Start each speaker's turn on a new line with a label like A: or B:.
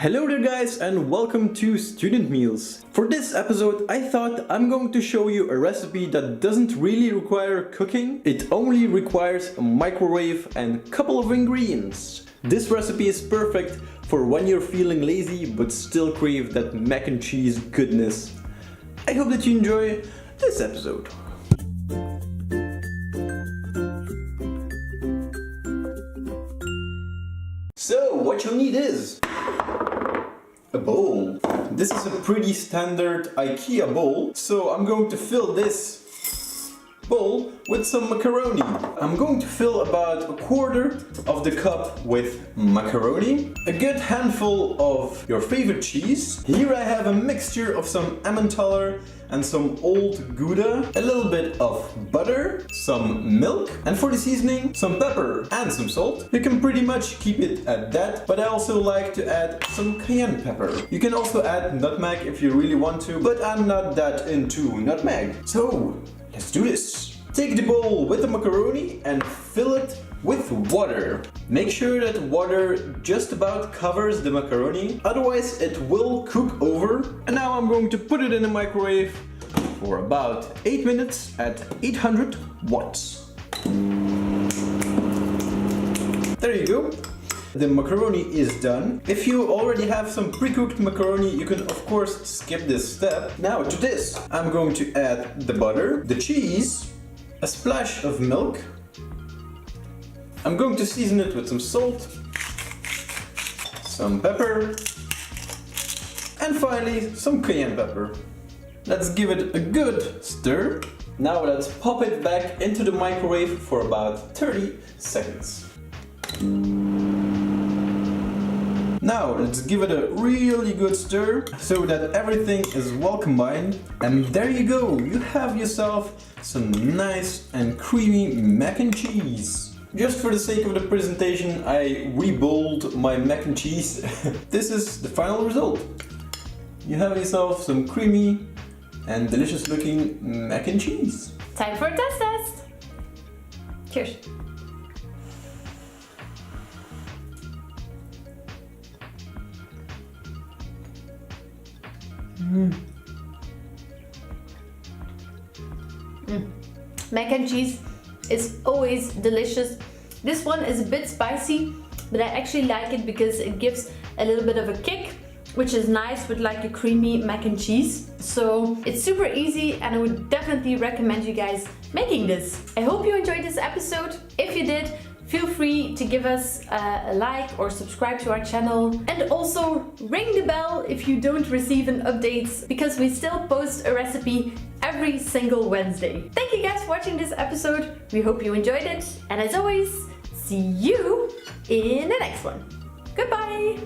A: Hello there guys and welcome to Student Meals. For this episode I thought I'm going to show you a recipe that doesn't really require cooking. It only requires a microwave and a couple of ingredients. This recipe is perfect for when you're feeling lazy but still crave that mac and cheese goodness. I hope that you enjoy this episode. So what you need is a bowl. This is a pretty standard IKEA bowl, so I'm going to fill this bowl with some macaroni. I'm going to fill about a quarter of the cup with macaroni, a good handful of your favorite cheese. Here I have a mixture of some Emmentaler and some old Gouda, a little bit of butter, some milk, and for the seasoning, some pepper and some salt. You can pretty much keep it at that, but I also like to add some cayenne pepper. You can also add nutmeg if you really want to, but I'm not that into nutmeg. So, let's do this. Take the bowl with the macaroni and fill it with water. Make sure that water just about covers the macaroni, otherwise it will cook over. And now I'm going to put it in the microwave for about 8 minutes at 800 watts. There you go. The macaroni is done. If you already have some pre-cooked macaroni, you can of course skip this step. Now to this, I'm going to add the butter, the cheese, a splash of milk. I'm going to season it with some salt, some pepper, and finally some cayenne pepper. Let's give it a good stir. Now let's pop it back into the microwave for about 30 seconds. Now let's give it a really good stir so that everything is well combined. And there you go, you have yourself some nice and creamy mac and cheese. Just for the sake of the presentation, I re-bowled my mac and cheese. This is the final result. You have yourself some creamy and delicious looking mac and cheese.
B: Time for a test! Cheers! Mac and cheese is always delicious. This one is a bit spicy, but I actually like it because it gives a little bit of a kick, which is nice with like a creamy mac and cheese. So it's super easy and I would definitely recommend you guys making this. I hope you enjoyed this episode. If you did, feel free to give us a like or subscribe to our channel, and also ring the bell if you don't receive an update, because we still post a recipe every single Wednesday. Thank you guys for watching this episode. We hope you enjoyed it, and as always, see you in the next one. Goodbye!